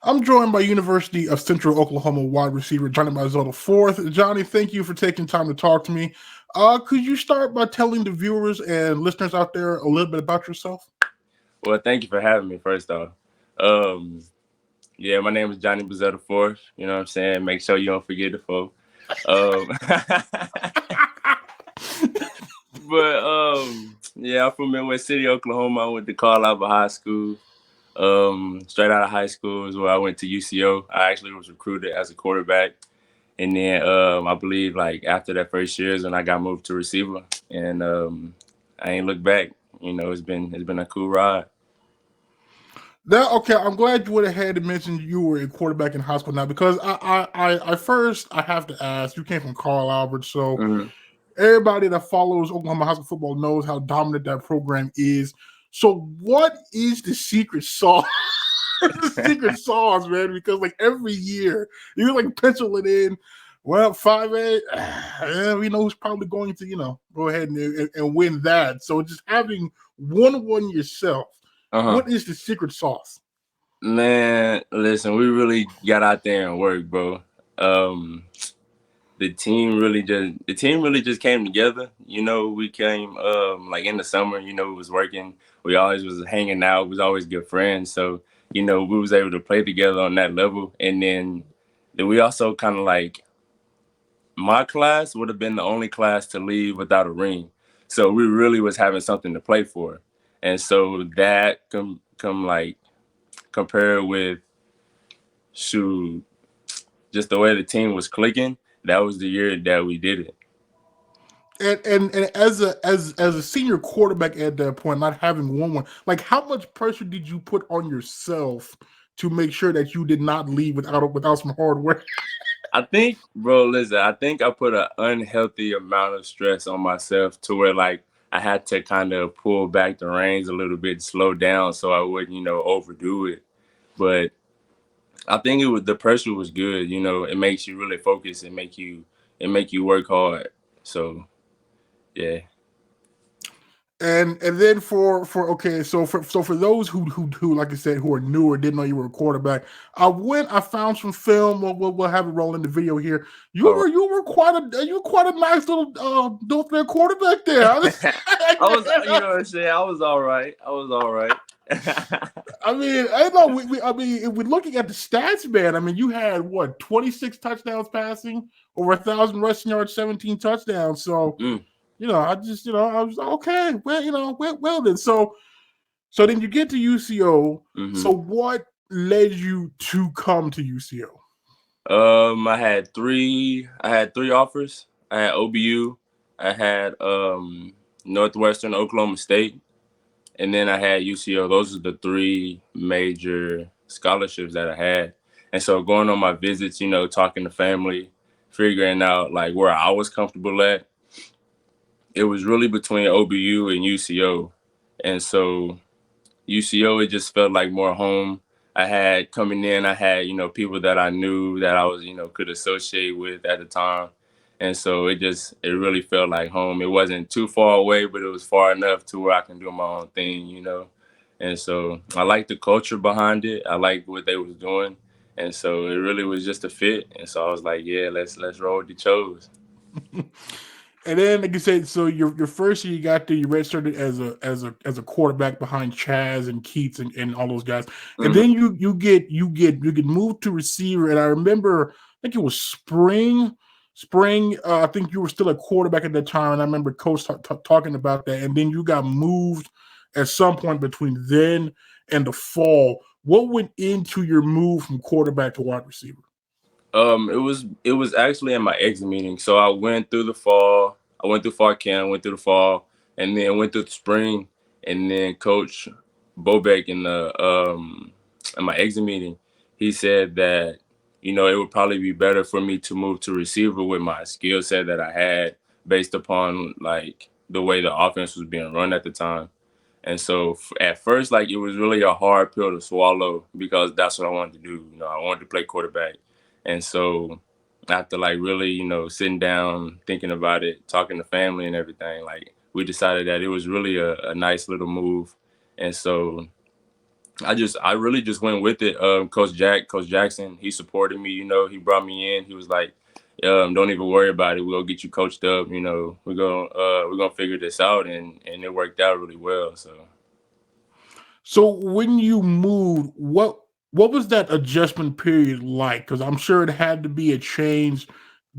I'm joined by University of Central Oklahoma wide receiver Johnny Bizzell IV. Johnny, thank you for taking time to talk to me. Could you start by telling the viewers and listeners out there a little bit about yourself? Well, thank you for having me, first off. Um, yeah, my name is Johnny Bizzell IV. You know what I'm saying? Make sure you don't forget the folk. Um, yeah, I'm from Midwest City, Oklahoma. I went to Carlisle High School. Straight out of high school is where I went to UCO. I actually was recruited as a quarterback. And then I believe like after that first year is when I got moved to receiver. And I ain't looked back. You know, it's been a cool ride. Okay, I'm glad you went ahead and mentioned you were a quarterback in high school now, because I first I have to ask, you came from Carl Albert, so everybody that follows Oklahoma high school football knows how dominant that program is. So what is the secret sauce? The secret sauce, man, because like every year you like pencil it in. Well, 5A, we know who's probably going to, go ahead and win that. So just having one yourself, what is the secret sauce? Man, listen, we really got out there and worked, bro. The team really just came together. You know, we came like in the summer, we was working. We always was hanging out, we was always good friends. So, we was able to play together on that level. And then we also kind of like, my class would have been the only class to leave without a ring. So we really was having something to play for. And so that come like compared with just the way the team was clicking, that was the year that we did it. And as a senior quarterback at that point, not having won one, like how much pressure did you put on yourself to make sure that you did not leave without some hard work? I think, bro, listen, I think I put an unhealthy amount of stress on myself to where like I had to kind of pull back the reins a little bit, slow down so I wouldn't, overdo it. But I think the pressure was good. It makes you really focus and make you work hard. So yeah. And then for those who like I said, who are newer, didn't know you were a quarterback. I found some film. We'll have it roll in the video here. You were quite a nice little quarterback there. I was, I was all right. I mean, I know. If we're looking at the stats, man. I mean, you had what 26 touchdowns passing, over 1,000 rushing yards, 17 touchdowns. So. I was okay. Well, well then. So then you get to UCO. So what led you to come to UCO? I had three offers. I had OBU, I had Northwestern Oklahoma State, and then I had UCO. Those are the three major scholarships that I had. And so going on my visits, talking to family, figuring out like where I was comfortable at, it was really between OBU and UCO. And so UCO, it just felt like more home. I had people that I knew that I was, could associate with at the time. And so it really felt like home. It wasn't too far away, but it was far enough to where I can do my own thing, And so I liked the culture behind it. I liked what they was doing. And so it really was just a fit. And so I was like, yeah, let's roll with the Chos. And then, like you said, so your first year you got there, you registered as a quarterback behind Chaz and Keats and all those guys, and then you get moved to receiver. And I remember, I think it was spring. I think you were still a quarterback at that time, and I remember Coach talking about that. And then you got moved at some point between then and the fall. What went into your move from quarterback to wide receiver? It was actually in my exit meeting. So I went through the fall. I went through fall camp, went through the fall, and then went through the spring. And then Coach Bobek in my exit meeting, he said that it would probably be better for me to move to receiver with my skill set that I had based upon like the way the offense was being run at the time. And so at first, like it was really a hard pill to swallow because that's what I wanted to do. I wanted to play quarterback. And so after like really, sitting down, thinking about it, talking to family and everything, like we decided that it was really a nice little move. And so I really just went with it. Coach Jackson, he supported me. He brought me in. He was like, "Don't even worry about it. We'll get you coached up. We're gonna figure this out," and it worked out really well. So when you moved, what was that adjustment period like? Because I'm sure it had to be a change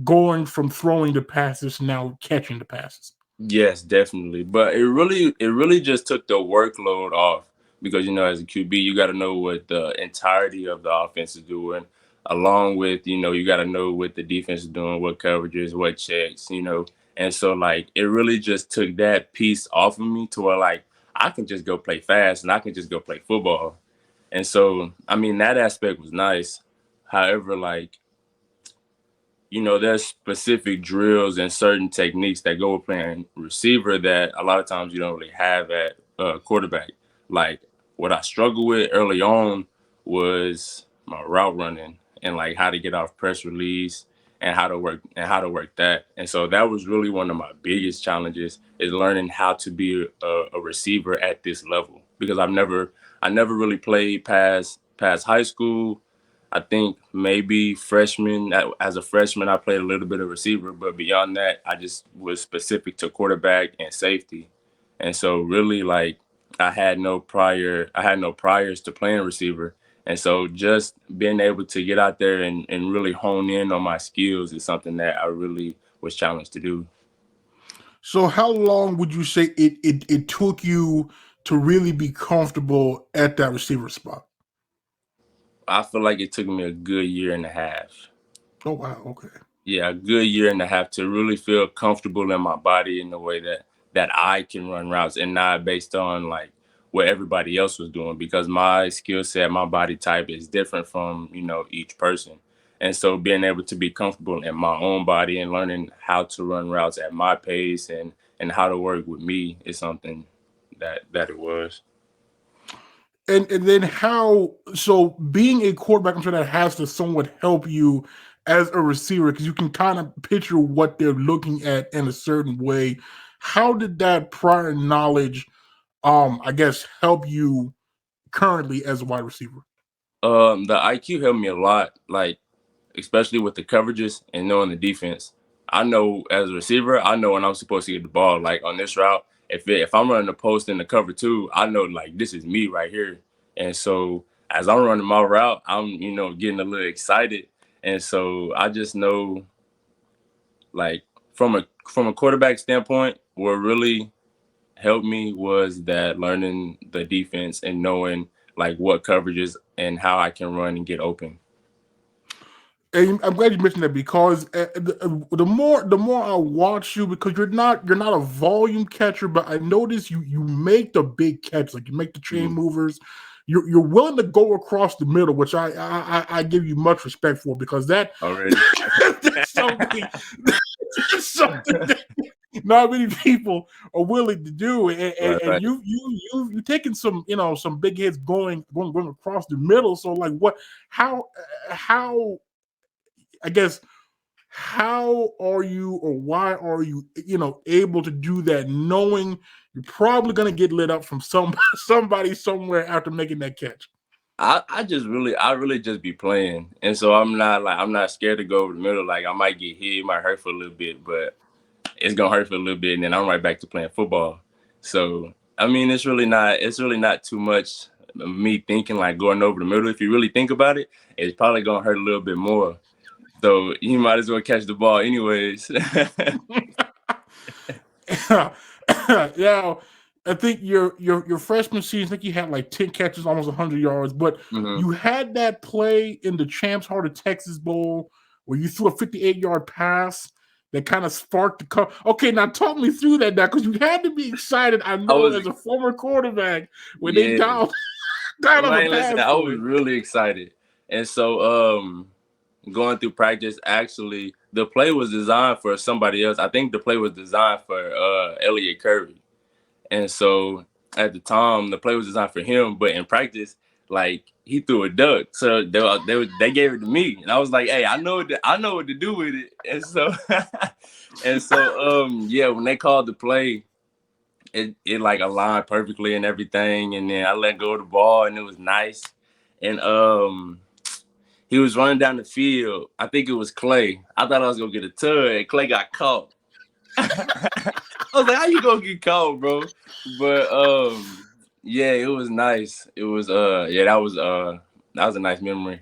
going from throwing the passes to now catching the passes. Yes, definitely. But it really just took the workload off because as a QB, you got to know what the entirety of the offense is doing, along with you got to know what the defense is doing, what coverages, what checks. And so like it really just took that piece off of me to where like I can just go play fast and I can just go play football. And so I mean that aspect was nice. However, like there's specific drills and certain techniques that go with playing receiver that a lot of times you don't really have at quarterback. Like what I struggled with early on was my route running and like how to get off press release and how to work that. And so that was really one of my biggest challenges is learning how to be a receiver at this level because I never really played past high school. I think maybe as a freshman, I played a little bit of receiver, but beyond that, I just was specific to quarterback and safety. And so really like I had no priors to playing receiver. And so just being able to get out there and really hone in on my skills is something that I really was challenged to do. So how long would you say it took you to really be comfortable at that receiver spot? I feel like it took me a good year and a half. Oh wow, okay. Yeah, a good year and a half to really feel comfortable in my body in the way that I can run routes and not based on like what everybody else was doing because my skill set, my body type is different from, each person. And so being able to be comfortable in my own body and learning how to run routes at my pace and how to work with me is something that it was. And then so being a quarterback, I'm sure that has to somewhat help you as a receiver because you can kind of picture what they're looking at in a certain way. How did that prior knowledge, I guess, help you currently as a wide receiver? The IQ helped me a lot, like especially with the coverages and knowing the defense. I know as a receiver, I know when I'm supposed to get the ball. Like on this route, if I'm running the post in the cover two, I know like this is me right here. And so as I'm running my route, I'm getting a little excited. And so I just know like from a quarterback standpoint, what really helped me was that learning the defense and knowing like what coverages and how I can run and get open. And I'm glad you mentioned that because the more I watch you, because you're not a volume catcher, but I notice you make the big catch, like you make the chain Mhm. movers. You're willing to go across the middle, which I give you much respect for because Already. that's something that's something that not many people are willing to do, and Right. you taking some big hits going across the middle. So like how I guess how are you or why are you able to do that knowing you're probably going to get lit up from somebody somewhere after making that catch? I really just be playing. And so I'm not scared to go over the middle. Like I might get hit, it might hurt for a little bit, but it's gonna hurt for a little bit and then I'm right back to playing football. So I mean it's really not too much of me thinking like going over the middle. If you really think about it, it's probably gonna hurt a little bit more. So you might as well catch the ball anyways. Yeah, I think your freshman season, I think you had like 10 catches, almost 100 yards, but hmm you had that play in the Champs Heart of Texas Bowl where you threw a 58-yard pass that kind of sparked the cup. Okay, now talk me through that now because you had to be excited. I I know was as a former quarterback when they yeah. dialed on the Man, listen, pass I was play. really excited. And so going through practice, actually the play was designed for somebody else. I think the play was designed for Elliott Curry. And so at the time, the play was designed for him, but in practice, like he threw a duck, so they gave it to me, and I was like, "Hey, I know what to do with it." And so, yeah, when they called the play, it like aligned perfectly and everything. And then I let go of the ball and it was nice. And he was running down the field. I think it was Clay. I thought I was gonna get a tug, and Clay got caught. I was like, "How you gonna get caught, bro?" But yeah, it was nice. It was yeah, that was a nice memory.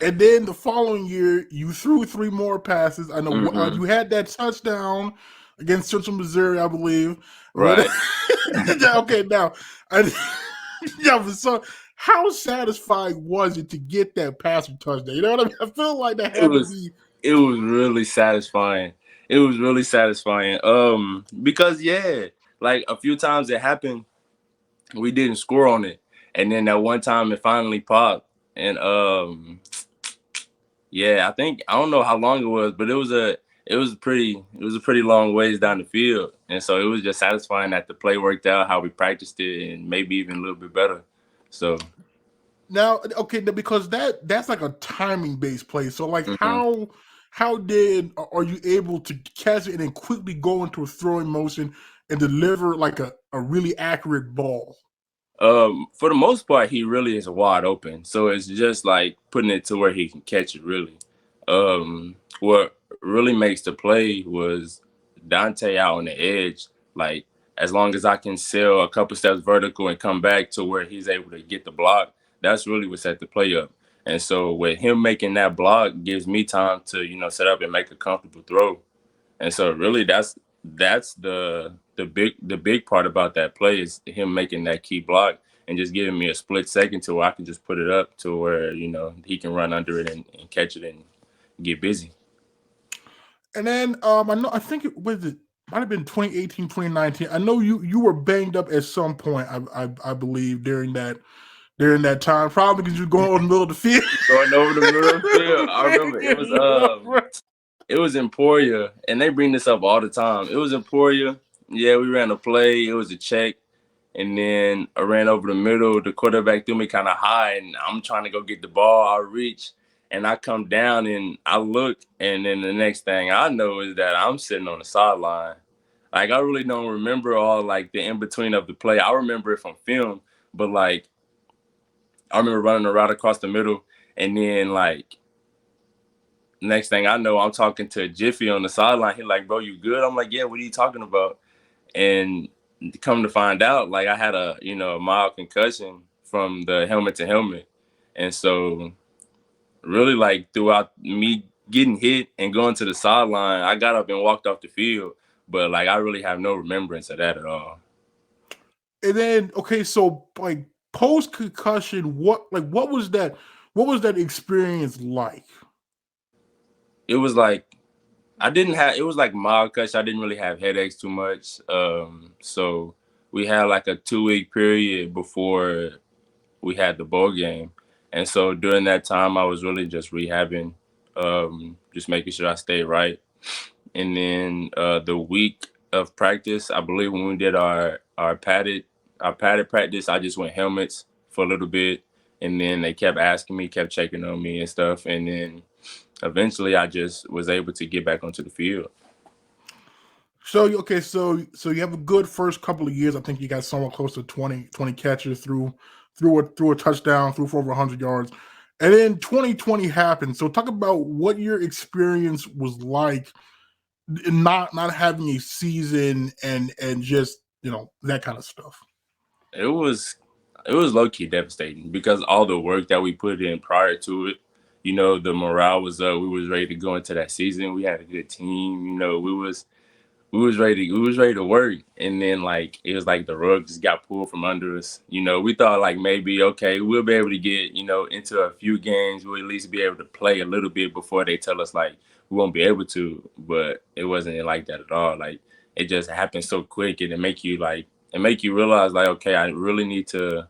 And then the following year, you threw 3 more passes. I know you had that touchdown against Central Missouri, I believe. Right. Okay, now, yeah, so how satisfying was it to get that passing touchdown? You know what I mean? I feel like that had to be. It was really satisfying. It was really satisfying. Because yeah, like a few times it happened, we didn't score on it, and then that one time it finally popped, and yeah, I don't know how long it was, but it was a pretty long ways down the field, and so it was just satisfying that the play worked out, how we practiced it, and maybe even a little bit better. So Now, okay, because that's like a timing based play. So, like, how are you able to catch it and then quickly go into a throwing motion and deliver like a really accurate ball? For the most part, he really is wide open. So it's just like putting it to where he can catch it really. What really makes the play was Dante out on the edge. Like, as long as I can sail a couple steps vertical and come back to where he's able to get the block, that's really what set the play up. And so with him making that block gives me time to, set up and make a comfortable throw. And so really that's the big part about that play is him making that key block and just giving me a split second to where I can just put it up to where, he can run under it and catch it and get busy. And then I think it might have been 2018, 2019. I know you were banged up at some point, I believe, during that time, probably because you're going over the middle of the field. Going over the middle of the field. I remember it was Emporia, and they bring this up all the time. It was Emporia. Yeah, we ran a play. It was a check. And then I ran over the middle. The quarterback threw me kind of high, and I'm trying to go get the ball. I reach, and I come down, and I look, and then the next thing I know is that I'm sitting on the sideline. Like, I really don't remember all, like, the in-between of the play. I remember it from film, but, like, I remember running a route across the middle, and then, like, next thing I know, I'm talking to Jiffy on the sideline. He's like, "Bro, you good?" I'm like, "Yeah, what are you talking about?" And come to find out, like, I had a mild concussion from the helmet to helmet. And so really, like, throughout me getting hit and going to the sideline, I got up and walked off the field. But, like, I really have no remembrance of that at all. And then, okay, so like post concussion, what was that experience like? It was like it was like mild concussion. I didn't really have headaches too much. So we had like a 2-week period before we had the bowl game. And so during that time, I was really just rehabbing, just making sure I stayed right. And then the week of practice, I believe when we did our padded practice, I just went helmets for a little bit. And then they kept asking me, kept checking on me and stuff. And then eventually I just was able to get back onto the field. So okay, so you have a good first couple of years. I think you got somewhere close to 20 catches through a touchdown, threw for over 100 yards. And then 2020 happened. So talk about what your experience was like not having a season and just, that kind of stuff. It was low key devastating because all the work that we put in prior to it, the morale was up. We was ready to go into that season. We had a good team. We was ready to work, and then like it was like the rug just got pulled from under us. We thought like maybe okay, we'll be able to get into a few games. We'll at least be able to play a little bit before they tell us like we won't be able to. But it wasn't like that at all. Like it just happened so quick, and it make you realize like okay, I really need to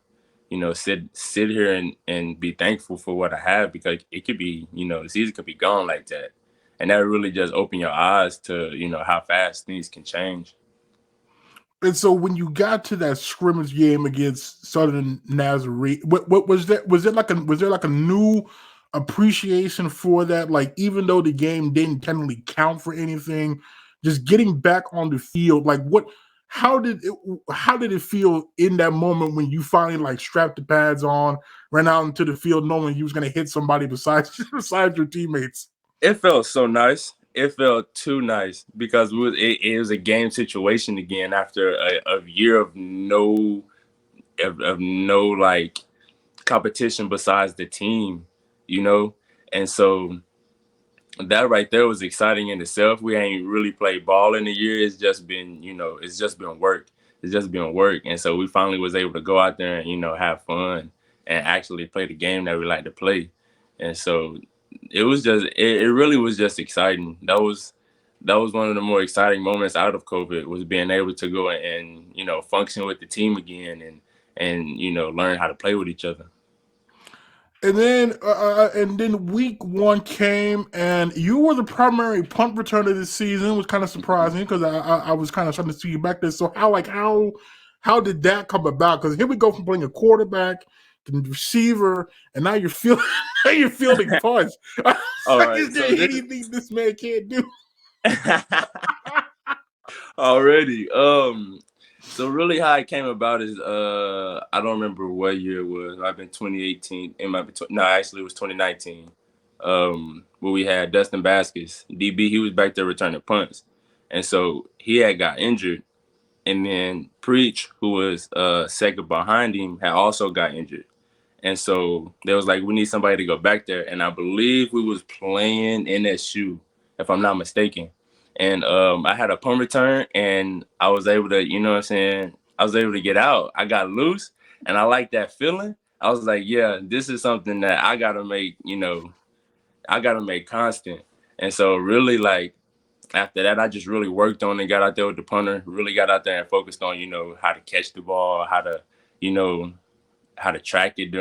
sit here and be thankful for what I have because it could be the season could be gone like that. And that really just opened your eyes to, how fast things can change. And so when you got to that scrimmage game against Southern Nazarene, what was that? Was there like a new appreciation for that? Like even though the game didn't technically count for anything, just getting back on the field, like how did it feel in that moment when you finally like strapped the pads on, ran out into the field knowing you was going to hit somebody besides your teammates? It felt so nice. It felt too nice because it was a game situation again after a year of no like competition besides the team, and so that right there was exciting in itself. We ain't really played ball in a year. It's just been, it's just been work. It's just been work. And so we finally was able to go out there and, have fun and actually play the game that we like to play. And so it was just, it really was just exciting. That was one of the more exciting moments out of COVID, was being able to go and, function with the team again and learn how to play with each other. And then week 1 came, and you were the primary punt returner this season. It was kind of surprising because I was kind of starting to see you back there. So how did that come about? Because here we go from playing a quarterback to the receiver, and now you're fielding punts. All right, is there anything this man can't do? Already. So really how it came about is I don't remember what year it was. It might have been 2018. It might be actually it was 2019. Where we had Dustin Baskets, DB. He was back there returning punts, and so he had got injured, and then Preach, who was second behind him, had also got injured, and so they was like, we need somebody to go back there, and I believe we was playing NSU, if I'm not mistaken. And I had a punt return, and I was able to, I was able to get out. I got loose, and I like that feeling. I was like, yeah, this is something that I got to make, I got to make constant. And so really, like, after that, I just really worked on it, got out there with the punter, really got out there and focused on, how to catch the ball, how to, how to track it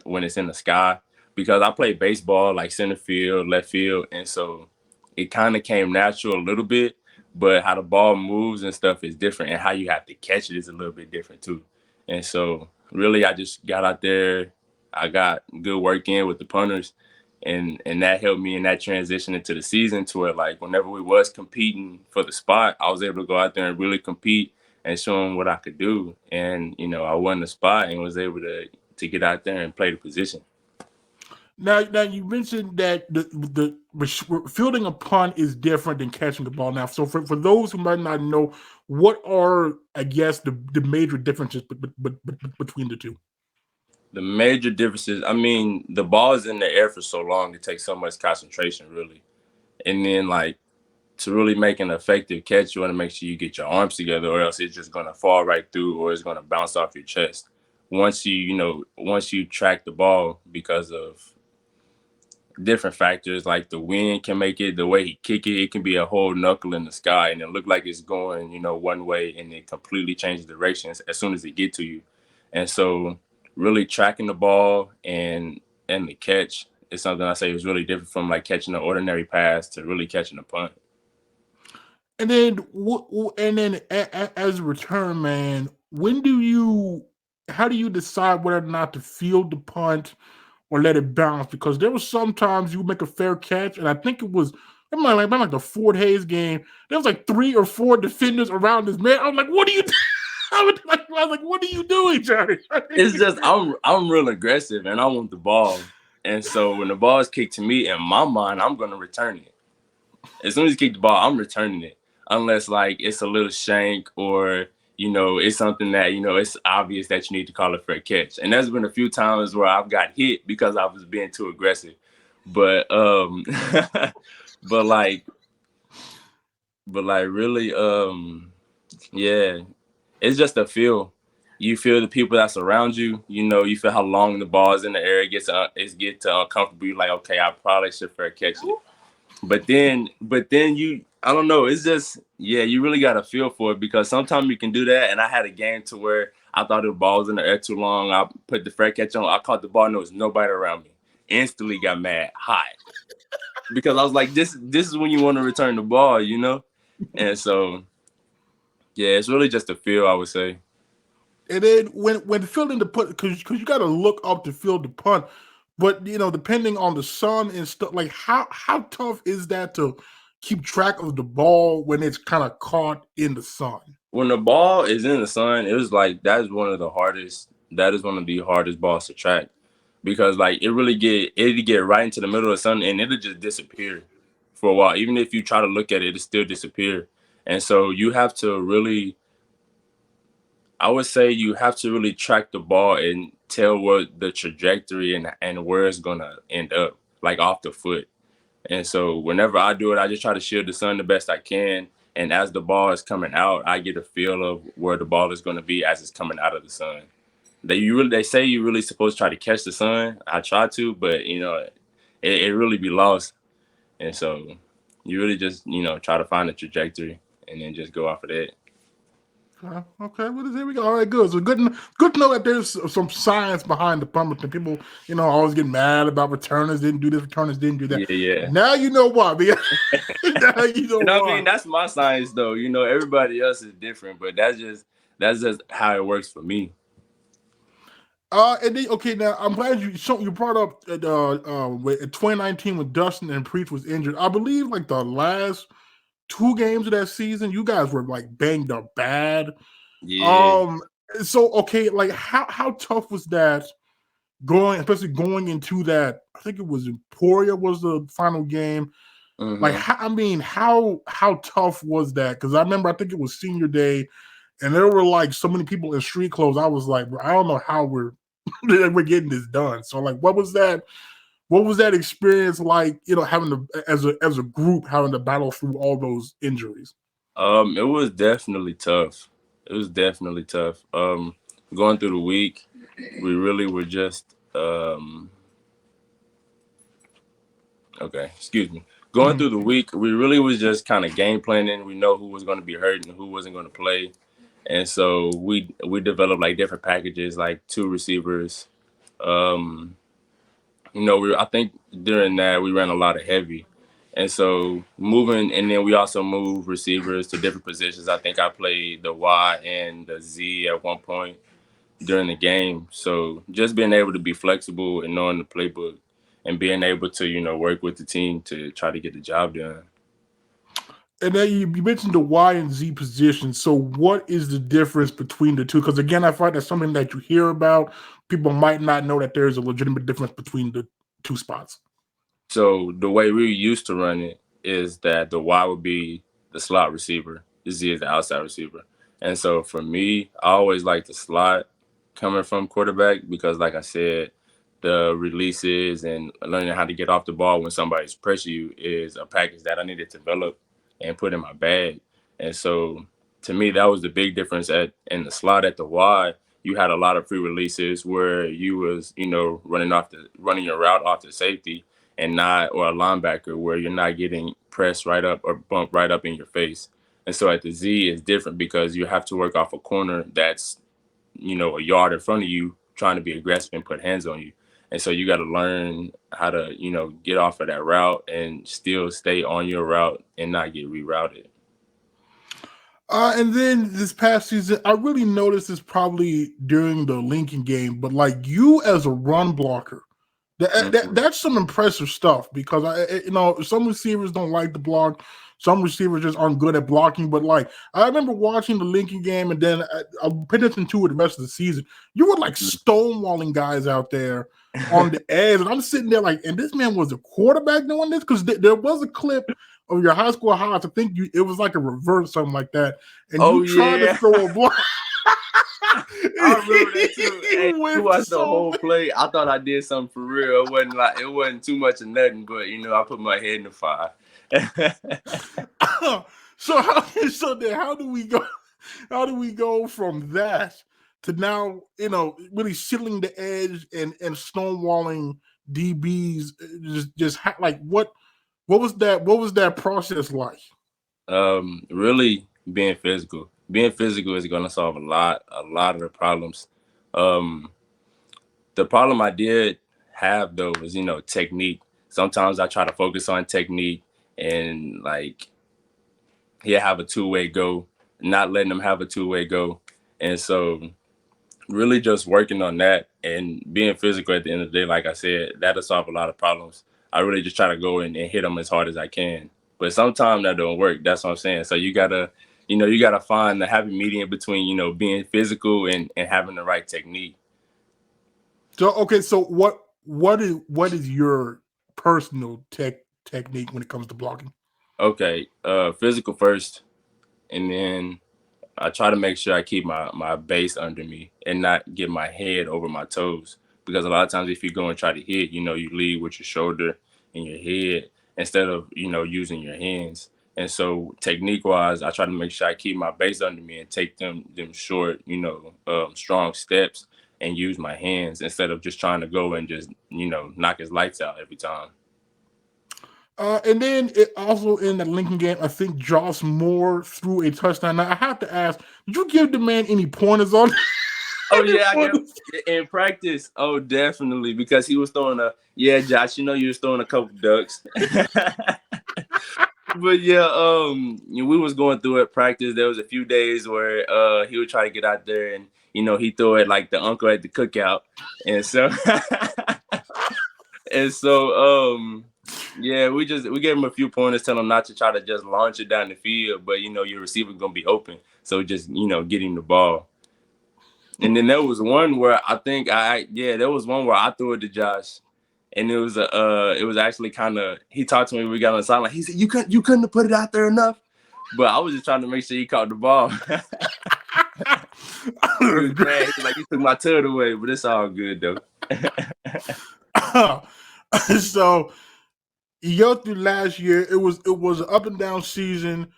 when it's in the sky. Because I play baseball, like center field, left field, and so it kind of came natural a little bit, but how the ball moves and stuff is different, and how you have to catch it is a little bit different too. And so really I just got out there, I got good work in with the punters, and that helped me in that transition into the season to where, like, whenever we was competing for the spot, I was able to go out there and really compete and show them what I could do. And, I won the spot and was able to get out there and play the position. Now you mentioned that the fielding a punt is different than catching the ball. Now, so for those who might not know, what are, I guess, the major differences between the two? The major differences, I mean, the ball is in the air for so long, it takes so much concentration, really. And then, like, to really make an effective catch, you want to make sure you get your arms together, or else it's just going to fall right through, or it's going to bounce off your chest. Once you track the ball, because of different factors, like the wind can make it, the way he kick it, it can be a whole knuckle in the sky, and it look like it's going, one way, and it completely changes directions as soon as it get to you. And so really tracking the ball and the catch is something I say is really different from, like, catching an ordinary pass to really catching a punt. And then as a return man, how do you decide whether or not to field the punt or let it bounce? Because there was sometimes you make a fair catch, and I think it might have been like the Fort Hayes game. There was like 3 or 4 defenders around this man. I was like, what are you doing? I was like, what are you doing, Johnny? It's just I'm real aggressive, and I want the ball. And so when the ball is kicked to me, in my mind, I'm going to return it. As soon as you kick the ball, I'm returning it. Unless, like, it's a little shank, or, it's something that, it's obvious that you need to call it for a catch. And there's been a few times where I've got hit because I was being too aggressive. But but really, yeah, it's just a feel. You feel the people that's around you. You feel how long the ball is in the air. It gets uncomfortable. You're like, okay, I probably should fair catch it. But then I don't know. It's just, yeah, you really got to feel for it, because sometimes you can do that. And I had a game to where I thought the ball was in the air too long. I put the fair catch on. I caught the ball, and there was nobody around me. Instantly got mad, hot, because I was like, this is when you want to return the ball, And so, yeah, it's really just a feel, I would say. And then when fielding the punt, because you got to look up to field the punt, but depending on the sun and stuff, like how tough is that to keep track of the ball when it's kind of caught in the sun? When the ball is in the sun, it was like that is one of the hardest balls to track, because like it'll get right into the middle of the sun and it'll just disappear for a while. Even if you try to look at it, it'll still disappear. And so you have to really, I would say you have to really track the ball and tell what the trajectory and where it's gonna end up, like off the foot. And so whenever I do it, I just try to shield the sun the best I can. And as the ball is coming out, I get a feel of where the ball is going to be as it's coming out of the sun. They say you really supposed to try to catch the sun. I try to, but it really be lost. And so you really just try to find a trajectory and then just go off of that. Okay, well, there we go. All right, good. So good to know that there's some science behind the pumping. People, always get mad about returners didn't do this, returners didn't do that. Yeah. Now you know why. Now you know and why. I mean, that's my science, though. Everybody else is different, but that's just how it works for me. And then, okay, now I'm glad you brought up 2019 when Dustin and Preach was injured. I believe like the last 2 games of that season, you guys were like banged up bad. Yeah. So okay, like how tough was that especially going into that? I think it was Emporia was the final game. Mm-hmm. Like how tough was that? Because I remember I think it was senior day, and there were like so many people in street clothes. I was like, I don't know how we're getting this done. So like, what was that? What was that experience like? Having to as a group having to battle through all those injuries. It was definitely tough. Going through the week, we really were just Going through the week, we really was just kind of game planning. We know who was going to be hurt and who wasn't going to play, and so we developed like different packages, like 2 receivers. I think during that we ran a lot of heavy. And so and then we also moved receivers to different positions. I think I played the Y and the Z at one point during the game. So just being able to be flexible and knowing the playbook and being able to, work with the team to try to get the job done. And then you mentioned the Y and Z position. So what is the difference between the two? Because again, I find that's something that you hear about. People might not know that there's a legitimate difference between the 2 spots. So the way we used to run it is that the Y would be the slot receiver, the Z is the outside receiver. And so for me, I always like the slot coming from quarterback because, like I said, the releases and learning how to get off the ball when somebody's pressure you is a package that I need to develop and put in my bag. And so to me, that was the big difference in the slot at the Y. You had a lot of free releases where you was, running your route off the safety or a linebacker where you're not getting pressed right up or bumped right up in your face. And so at the Z, it's different because you have to work off a corner that's, a yard in front of you trying to be aggressive and put hands on you. And so you got to learn how to, get off of that route and still stay on your route and not get rerouted. And then this past season, I really noticed this probably during the Lincoln game, but like you as a run blocker, that's some impressive stuff because some receivers don't like the block. Some receivers just aren't good at blocking. But like I remember watching the Lincoln game, and then I paid attention to it the rest of the season. You were like stonewalling guys out there on the edge, and I'm sitting there like, and this man was a quarterback doing this because there was a clip of your high school highlights. I think it was like a reverse, something like that, and you tried to throw a block. I remember that too. Hey, you watched the whole play. I thought I did something for real. It wasn't too much of nothing, but I put my head in the fire. So then how do we go? How do we go from that to now? Really sealing the edge and stonewalling DBs. What was that process like? Really being physical. Being physical is going to solve a lot of the problems. The problem I did have though was, technique. Sometimes I try to focus on technique and have a 2-way go, not letting them have a 2-way go. And so really just working on that and being physical at the end of the day, like I said, that'll solve a lot of problems. I really just try to go in and hit them as hard as I can. But sometimes that don't work. That's what I'm saying. So you gotta find the happy medium between, being physical and having the right technique. So okay, so what is your personal technique when it comes to blocking? Okay, physical first, and then I try to make sure I keep my base under me and not get my head over my toes. Because a lot of times if you go and try to hit, you lead with your shoulder and your head instead of, using your hands. And so technique wise, I try to make sure I keep my base under me and take them short, strong steps and use my hands instead of just trying to go and just, knock his lights out every time. And then it also in the Lincoln game, I think Josh Moore threw a touchdown. Now I have to ask, did you give the man any pointers on? Oh yeah, I gave in practice. Oh, definitely, because he was throwing Josh, you was throwing a couple ducks. But yeah, we was going through it practice. There was a few days where he would try to get out there and he threw it like the uncle at the cookout, and so yeah, we gave him a few pointers, telling him not to try to just launch it down the field, but your receiver gonna be open, so just get him the ball. And then there was one where I think there was one where I threw it to Josh, and it was actually kind of, he talked to me. We got on the sideline. He said, "You couldn't have put it out there enough," but I was just trying to make sure he caught the ball. He was mad. Like, he took my tut away, but it's all good though. So you go through last year. It was an up and down season.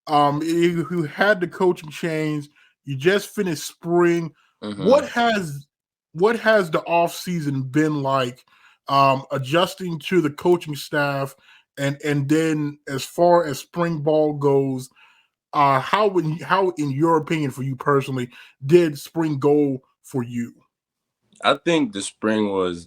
You had the coaching change. You just finished spring. Mm-hmm. What has the off season been like? Adjusting to the coaching staff, and then as far as spring ball goes, how in your opinion, for you personally, did spring go for you? I think the spring was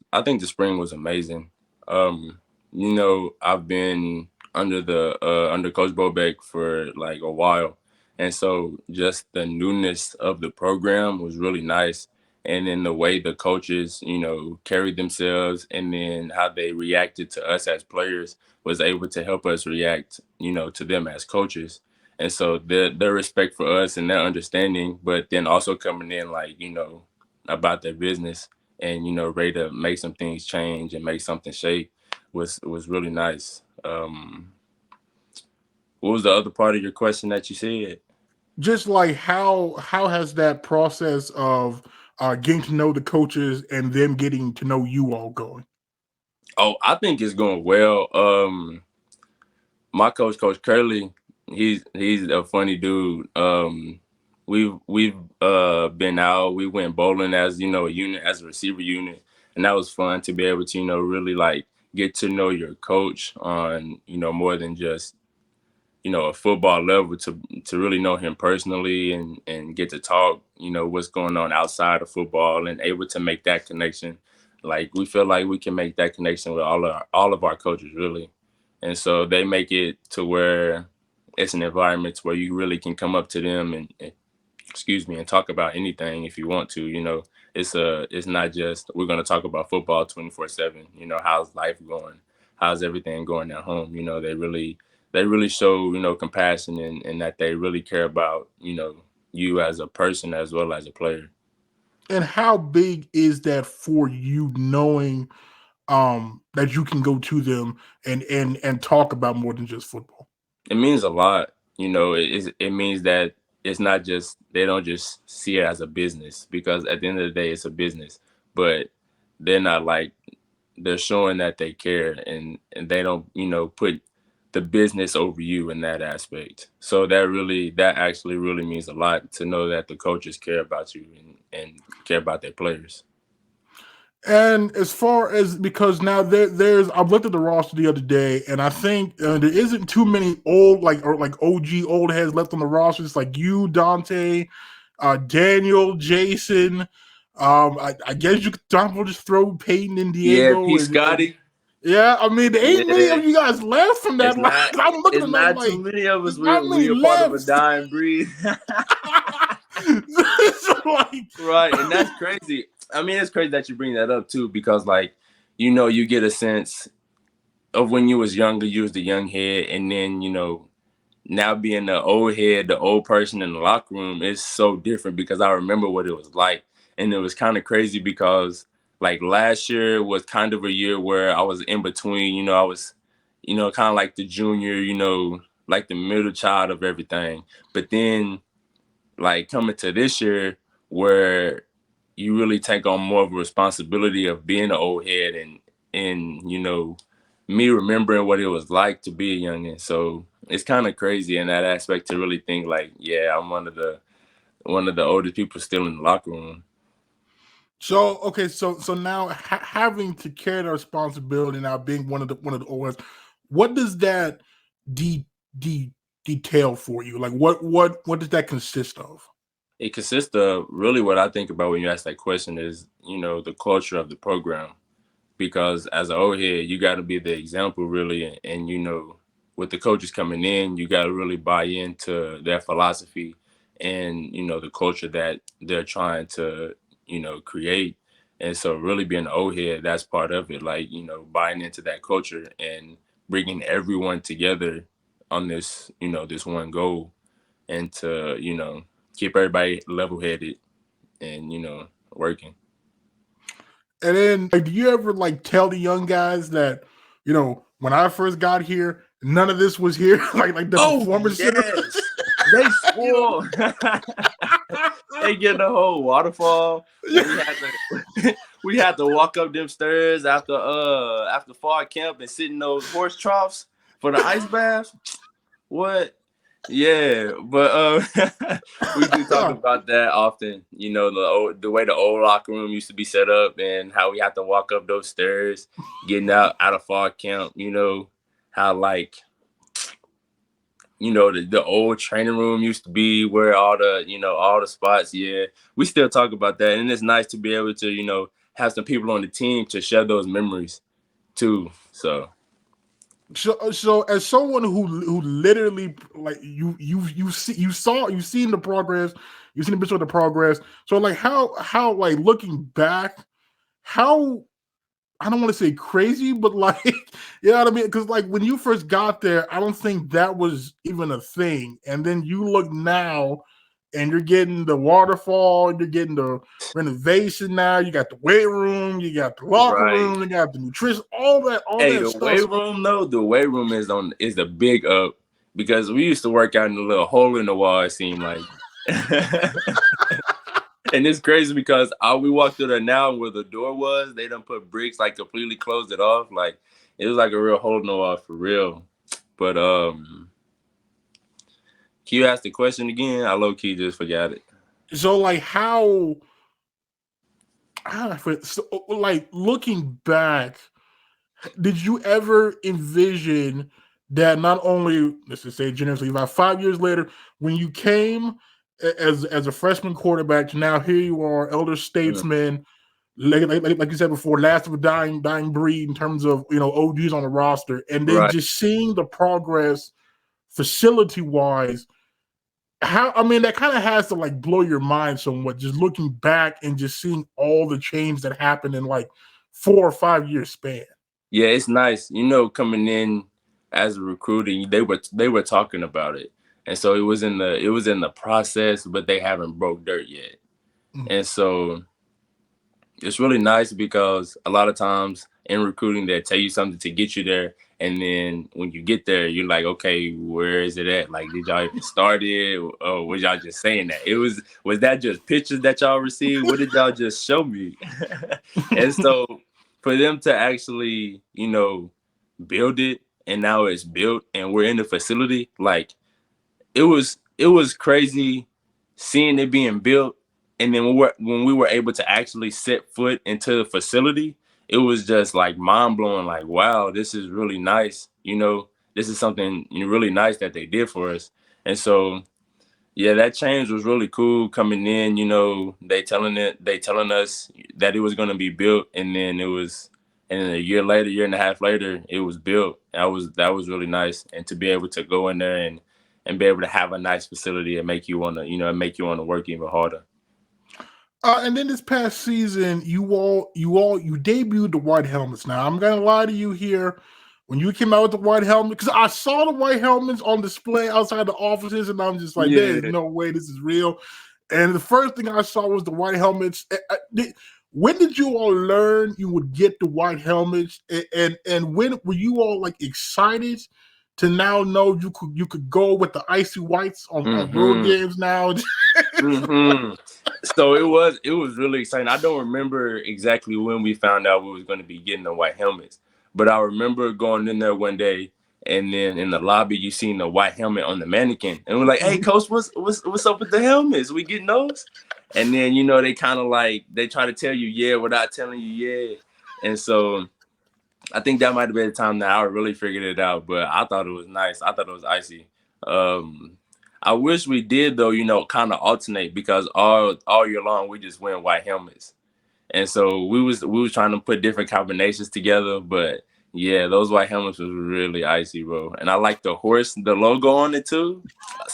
amazing. I've been under Coach Bobeck for like a while, and so just the newness of the program was really nice. And then the way the coaches, carried themselves, and then how they reacted to us as players was able to help us react, to them as coaches. And so their respect for us and their understanding, but then also coming in like, about their business and, ready to make some things change and make something shake was really nice. What was the other part of your question that you said? Just like how has that process of getting to know the coaches and them getting to know you all going? Oh, I think it's going well. My coach, Coach Curley, he's a funny dude. We've been out. We went bowling as a unit, as a receiver unit, and that was fun to be able to really like get to know your coach on more than just a football level, to really know him personally and get to talk, what's going on outside of football, and able to make that connection. Like, we feel like we can make that connection with all of our coaches, really. And so they make it to where it's an environment where you really can come up to them and talk about anything if you want to. It's not just we're going to talk about football 24/7. How's life going? How's everything going at home? They really show, compassion and that they really care about, you as a person as well as a player. And how big is that for you, knowing that you can go to them and talk about more than just football? It means a lot. It means that it's not just, they don't just see it as a business, because at the end of the day, it's a business, but they're not like, they're showing that they care and they don't, put the business over you in that aspect. So that actually really means a lot, to know that the coaches care about you and care about their players. And as far as, because now there's, I looked at the roster the other day, and I think there isn't too many old OG old heads left on the roster. It's like you, Dante, Daniel, Jason. I guess you could just throw Peyton and Diego. Yeah, P. Scotty. Yeah, I mean, there ain't many of you guys left from that. I'm looking at not too many of us. We're part of a dying breed. Right, and that's crazy. I mean, it's crazy that you bring that up too, because you get a sense of when you was younger, you was the young head, and then now being the old head, the old person in the locker room is so different because I remember what it was like. And it was kind of crazy because like last year was kind of a year where I was in between, I was, kind of like the junior, like the middle child of everything. But then like coming to this year where you really take on more of a responsibility of being an old head and me remembering what it was like to be a youngin'. So it's kind of crazy in that aspect to really think like, yeah, I'm one of the oldest people still in the locker room. So okay, so now having to carry the responsibility now, being one of the oldest, what does that detail for you? Like what does that consist of? It consists of really what I think about when you ask that question is, the culture of the program. Because as an old head, you got to be the example really. And with the coaches coming in, you got to really buy into their philosophy and, the culture that they're trying to, create. And so really being an old head, that's part of it. Like, buying into that culture and bringing everyone together on this, this one goal and to, keep everybody level headed and, working. And then, like, do you ever like tell the young guys that, when I first got here, none of this was here, like the performance center? They spoil. They get the whole waterfall. We had to walk up them stairs after fall camp and sit in those horse troughs for the ice bath. What? Yeah, but we do talk about that often. The way the old locker room used to be set up and how we have to walk up those stairs, getting out of fall camp. How like the old training room used to be where all the spots. Yeah, we still talk about that, and it's nice to be able to have some people on the team to share those memories too. So as someone who literally like you've seen the progress, you've seen a bit of the progress. So like how like looking back, how I don't want to say crazy, but like you know what I mean? Because like when you first got there, I don't think that was even a thing. And then you look now and you're getting the waterfall, you're getting the renovation now, you got the weight room, you got the locker room, you got the nutrition, all that the stuff. Weight room though, the weight room is a big up because we used to work out in a little hole in the wall, it seemed like. And it's crazy because we walk through there now where the door was, they done put bricks, like completely closed it off. Like it was like a real hole in the wall for real. But can you ask the question again? I low key just forgot it. So like like looking back, did you ever envision that not only, let's just say generously, about 5 years later, when you came as a freshman quarterback to now here you are, elder statesman, like you said before, last of a dying breed in terms of OGs on the roster, and then just seeing the progress facility wise. That kind of has to like blow your mind somewhat, just looking back and just seeing all the change that happened in like 4 or 5 year span. Yeah, it's nice. Coming in as a recruiting, they were talking about it. And so it was in the process, but they haven't broke dirt yet. And so it's really nice because a lot of times in recruiting, they tell you something to get you there. And then when you get there, you're like, okay, where is it at? Like, did y'all even start it? Or was y'all just saying that? Was that just pictures that y'all received? What did y'all just show me? And so for them to actually, build it and now it's built and we're in the facility, like it was crazy seeing it being built. And then when we were able to actually set foot into the facility, it was just like mind blowing. Like, wow, this is really nice. This is something really nice that they did for us. And so, yeah, that change was really cool coming in. They telling us that it was going to be built, and then a year and a half later, it was built. That was really nice, and to be able to go in there and be able to have a nice facility and make you want to work even harder. And then this past season, you debuted the white helmets. Now I'm gonna lie to you here. when you came out with the white helmet, because I saw the white helmets on display outside the offices, and I'm just like, there's no way this is real. And the first thing I saw was the white helmets. When did you all learn you would get the white helmets? And when were you all like excited to now know you could go with the icy whites on road games now? So it was really exciting. I don't remember exactly when we found out we was going to be getting the white helmets, but I remember going in there one day, and then in the lobby you seen the white helmet on the mannequin, and we're like, "Hey, coach, what's up with the helmets? We getting those?" And then they kind of like they try to tell you yeah without telling you yeah, and so I think that might have been the time that I really figured it out. But I thought it was nice. I thought it was icy. I wish we did though, kind of alternate, because all year long we just wearing white helmets, and so we was trying to put different combinations together. But yeah, those white helmets was really icy, bro. And I like the horse, the logo on it too.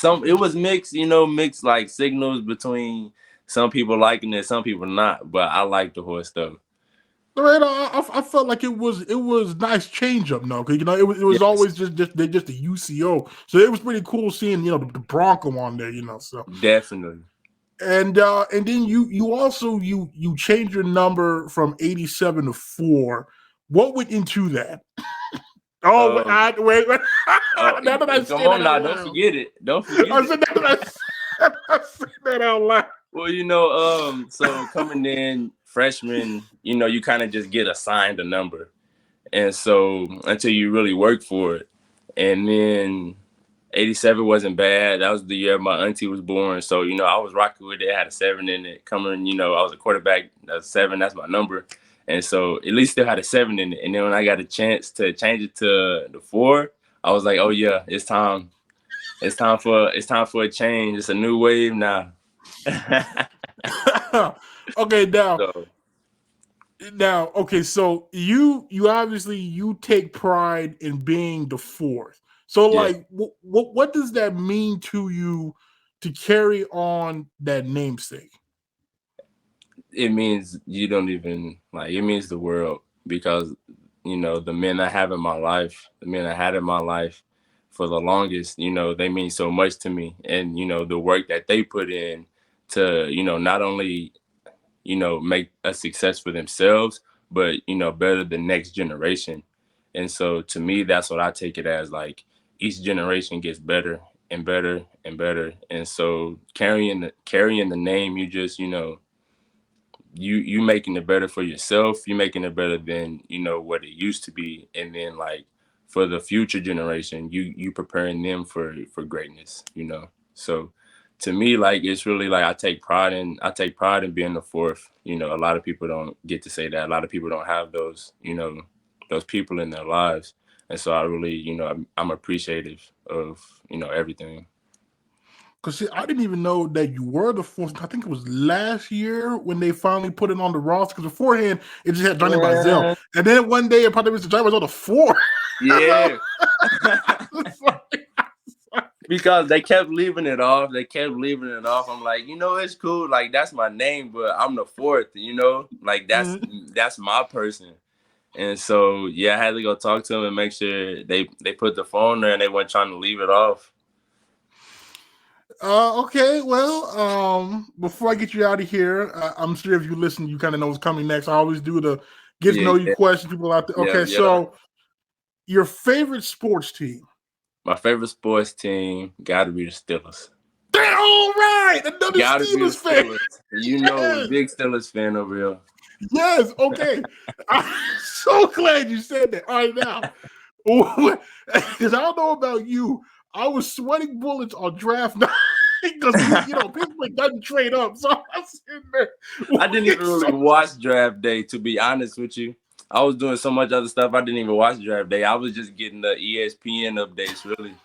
It was mixed, mixed like signals between some people liking it, some people not. But I like the horse though. Right, I felt like it was nice change up, no, because it was always just the UCO, so it was pretty cool seeing the Bronco on there, so definitely. And then you also changed your number from 87 to 4. What went into that? Wait. Now that I come on now, don't forget it. Don't forget I said that out loud. Well, so coming in freshman, you kind of just get assigned a number. And so until you really work for it. And then 87 wasn't bad. That was the year my auntie was born. So, I was rocking with it. I had a 7 in it. Coming, I was a quarterback. That's 7. That's my number. And so at least still had a 7 in it. And then when I got a chance to change it to the 4, I was like, oh yeah, it's time. It's time for a change. It's a new wave now. Okay, so you obviously take pride in being the 4th. So like, what does that mean to you to carry on that namesake? It means you don't even it means the world, because the men I have in my life, the men I had in my life for the longest, they mean so much to me. And the work that they put in to not only make a success for themselves, but better the next generation. And so to me, that's what I take it as. Like, each generation gets better and better and better. And so carrying the name, you just you making it better for yourself. You making it better than what it used to be. And then for the future generation, you preparing them for greatness. So to me, it's really I take pride in being the 4th. A lot of people don't get to say that. A lot of people don't have those those people in their lives. And so I really I'm appreciative of everything. Because I didn't even know that you were the 4th. I think it was last year when they finally put it on the roster. Because beforehand, it just had Johnny Bizzell. And then one day, it probably was Johnny Bizzell IV. Yeah. Because they kept leaving it off. I'm like, it's cool. That's my name, but I'm the 4th, that's my person. And so, I had to go talk to them and make sure they put the phone there and they weren't trying to leave it off. Okay, well, before I get you out of here, I'm sure if you listen, you kind of know what's coming next. I always do the get to know you question, people out there. Okay, so your favorite sports team? My favorite sports team got to be the Steelers. They're all right. Another Steelers fan. Big Steelers fan over here. Yes, okay. I'm so glad you said that. All right, now, because I don't know about you, I was sweating bullets on draft night because Pittsburgh doesn't trade up. So I'm sitting there. I didn't even really watch draft day, to be honest with you. I was doing so much other stuff. I didn't even watch draft day. I was just getting the ESPN updates, really.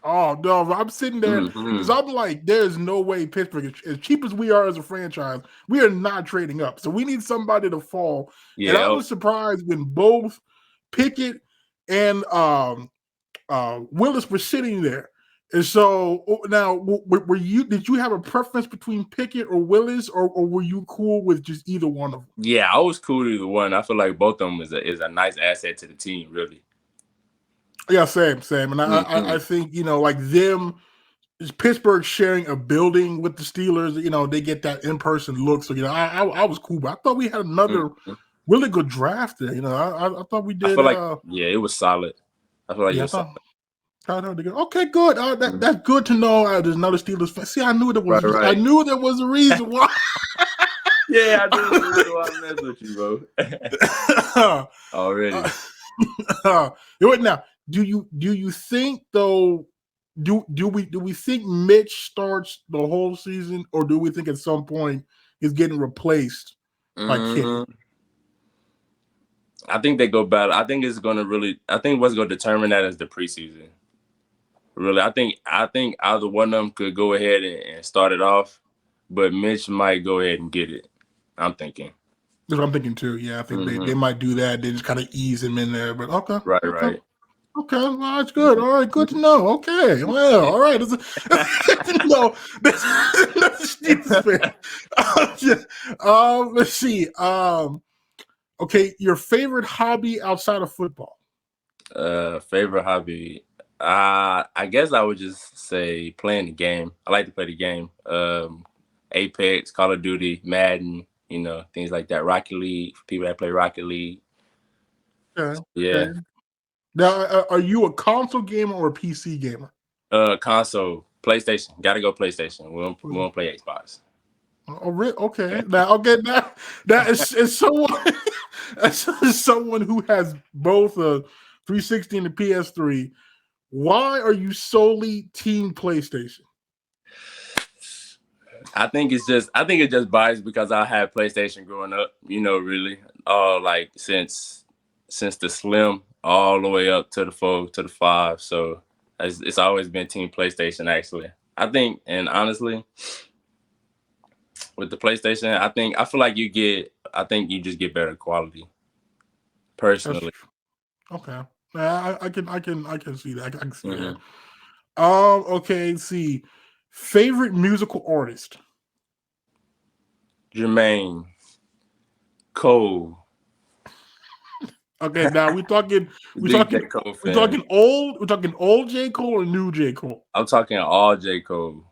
Oh no, I'm sitting there because I'm like, there's no way Pittsburgh, as cheap as we are as a franchise, we are not trading up. So we need somebody to fall. Yeah. And I was surprised when both Pickett and Willis were sitting there. And so now, did you have a preference between Pickett or Willis, or were you cool with just either one of them? Yeah, I was cool with either one. I feel like both of them is a nice asset to the team, really. Yeah, same. And I think, like them, Pittsburgh sharing a building with the Steelers, they get that in-person look. So, I was cool, but I thought we had another really good draft there. I thought we did. I feel like, it was solid. I feel like it was solid. Okay, good. That's good to know. There's another Steelers fan. See, I knew there was. Right. I knew there was a reason why. Yeah, I knew there was a reason why I messed with you, bro. Already. Now, do you think though? Do we think Mitch starts the whole season, or do we think at some point he's getting replaced by Kitty? I think they go battle. I think what's going to determine that is the preseason. Really, I think either one of them could go ahead and start it off, but Mitch might go ahead and get it. I'm thinking. That's what I'm thinking too. Yeah, I think they might do that. They just kind of ease him in there. But okay. Right. Okay, well, that's good. All right, good to know. Okay, well, all right. Good to know. Let's see. Okay, your favorite hobby outside of football? Favorite hobby? I guess I would just say playing the game. I like to play the game. Apex, Call of Duty, Madden, things like that. Rocket League, for people that play Rocket League. Okay. Yeah. Okay. Now, are you a console gamer or a PC gamer? Console, PlayStation. Got to go PlayStation. We won't play Xbox. Oh, really? Okay. Now, that is someone. As someone who has both a 360 and a PS3, why are you solely team PlayStation? I think it's just biased because I had PlayStation growing up. Really, like since the Slim all the way up to the 4 to the 5. So it's always been team PlayStation. Actually, I think, and honestly, with the PlayStation, I feel like you just get better quality. Personally. Okay. I can see that. I can see that. Okay, let's see. Favorite musical artist? Jermaine Cole. Okay, now we're talking old J. Cole or new J. Cole? I'm talking all J. Cole.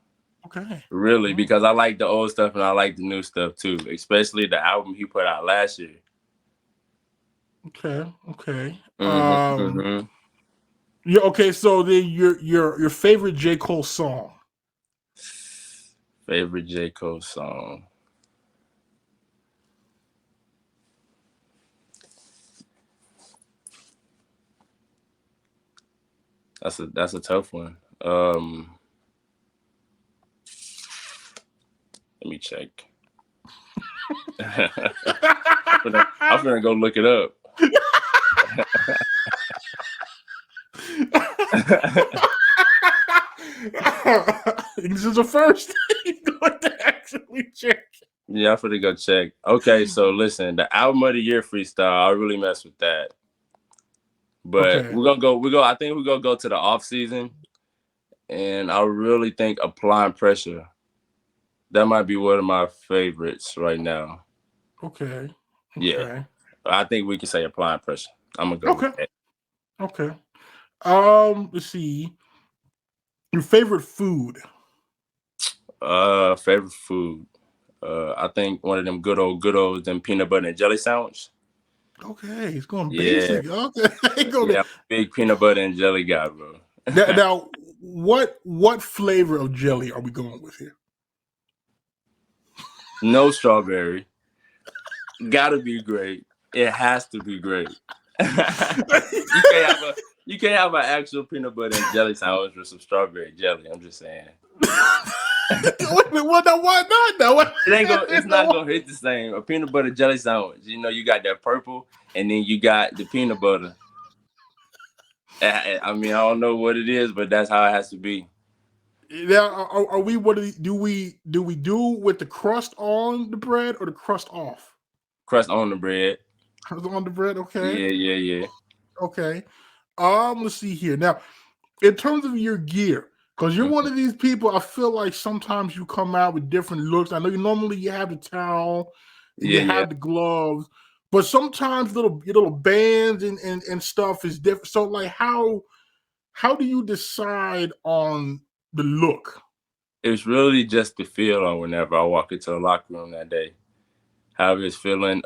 Okay. Really, because I like the old stuff and I like the new stuff too, especially the album he put out last year. Okay. Yeah. Okay. So then your favorite J. Cole song? Favorite J. Cole song? That's a tough one. Let me check. I'm gonna go look it up. This is the first you're going to actually check. Yeah, I'm gonna go check. Okay, so listen, the album of the year freestyle, I really mess with that. But I think we're gonna go to the off season, and I really think Applying Pressure. That might be one of my favorites right now. Okay. Yeah. I think we can say Applying Pressure. I'm gonna go with that. Okay. Let's see. Your favorite food? Favorite food. I think one of them good old them peanut butter and jelly sandwich. Okay, he's going basic. Okay. Big peanut butter and jelly guy, bro. Now, what flavor of jelly are we going with here? No strawberry. Gotta be great. It has to be great. You can't have an actual peanut butter and jelly sandwich with some strawberry jelly. I'm just saying. Why not? No. It's not gonna hit the same. A peanut butter jelly sandwich. You got that purple, and then you got the peanut butter. I don't know what it is, but that's how it has to be. Now, are we? What do we do with the crust on the bread or the crust off? Crust on the bread. Crust on the bread. Okay. Yeah. Okay. Let's see here. Now, in terms of your gear, because you're one of these people, I feel like sometimes you come out with different looks. I know you have the towel, you have the gloves, but sometimes your little bands and stuff is different. So, like, how how do you decide on the look? It's really just the feel on whenever I walk into the locker room that day. How it's feeling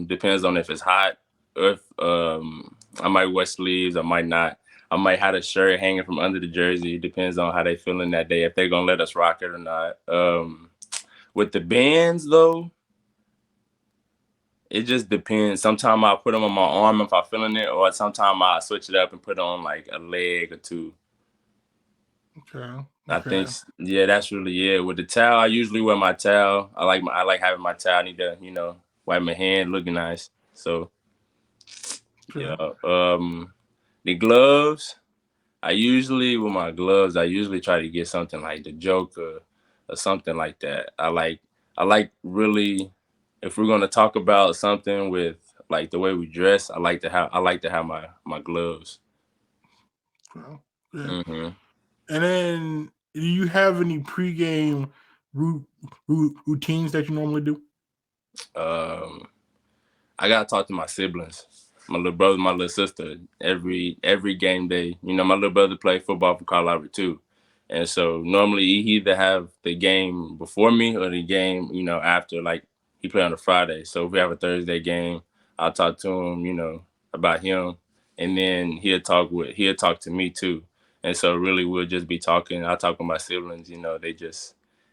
depends on if it's hot, or if I might wear sleeves, I might not. I might have a shirt hanging from under the jersey. It depends on how they feeling that day, if they're gonna let us rock it or not. With the bands though, it just depends. Sometimes I'll put them on my arm if I'm feeling it, or sometimes I'll switch it up and put on like a leg or two. Okay. I think, yeah, that's really it. With the towel, I usually wear my towel. I like having my towel. I need to, wipe my hand, looking nice. So, yeah. The gloves, with my gloves, I usually try to get something like the Joker or something like that. I like really, if we're gonna talk about something with like the way we dress, I like to have my gloves. Well, yeah. Mm-hmm. And then, do you have any pregame routines that you normally do? I gotta talk to my siblings, my little brother, my little sister, every game day. My little brother played football for Colorado too, and so normally he either have the game before me or the game, after. Like he play on a Friday, so if we have a Thursday game, I'll talk to him, about him, and then he'll talk to me too. And so really we'll just be talking. I talk with my siblings,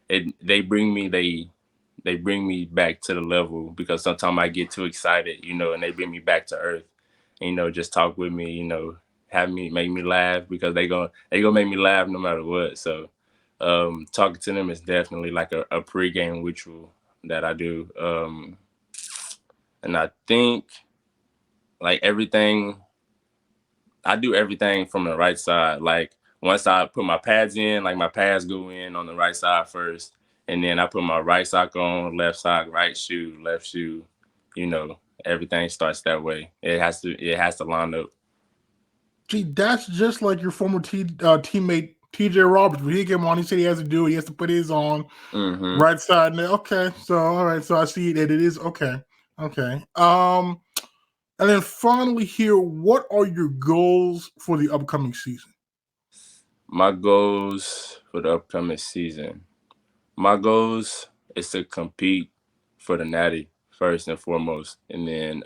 they bring me back to the level, because sometimes I get too excited, and they bring me back to earth. Just talk with me, make me laugh, because they gonna make me laugh no matter what. So talking to them is definitely like a pregame ritual that I do. And I think like I do everything from the right side. Like once I put my pads in, like my pads go in on the right side first, and then I put my right sock on, left sock, right shoe, left shoe. Everything starts that way. It has to line up. Gee, that's just like your former teammate TJ Roberts. When he came on, he said he has to do it. He has to put his on right side. Okay, so all right, so I see that it is okay. Okay. And then finally here, what are your goals for the upcoming season? My goals for the upcoming season. My goals is to compete for the Natty first and foremost, and then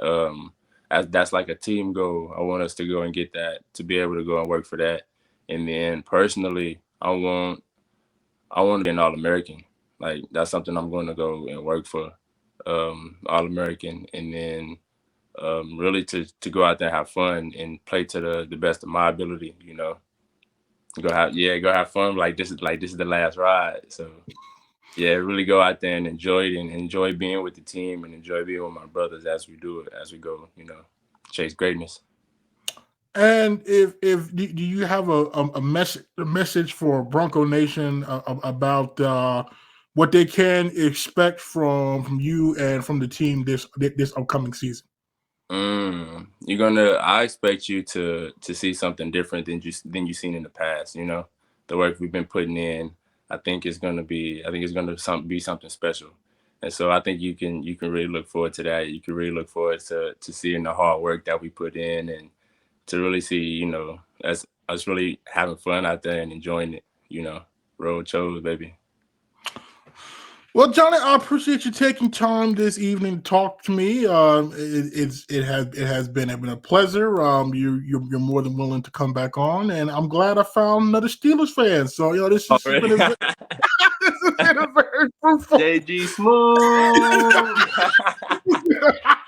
that's like a team goal. I want us to go and get that, to be able to go and work for that. And then personally, I want to be an All-American. Like that's something I'm going to go and work for, All-American, and then really to go out there and have fun and play to the best of my ability. Go have fun. Like this is the last ride. So yeah, really go out there and enjoy it, and enjoy being with the team, and enjoy being with my brothers as we do it, as we go, chase greatness. And if do you have a message for Bronco Nation about what they can expect from you and from the team this upcoming season? I expect you to see something different than you've seen in the past. The work we've been putting in, I think it's going to be something special. And so I think you can really look forward to that. You can really look forward to seeing the hard work that we put in, and to really see, us really having fun out there and enjoying it, road shows, baby. Well, Johnny, I appreciate you taking time this evening to talk to me. It has been a pleasure. You're more than willing to come back on, and I'm glad I found another Steelers fan. So this has been a very fruitful. JG Smooth.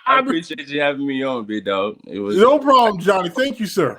I appreciate you having me on, big dog. It was no problem, Johnny. Thank you, sir.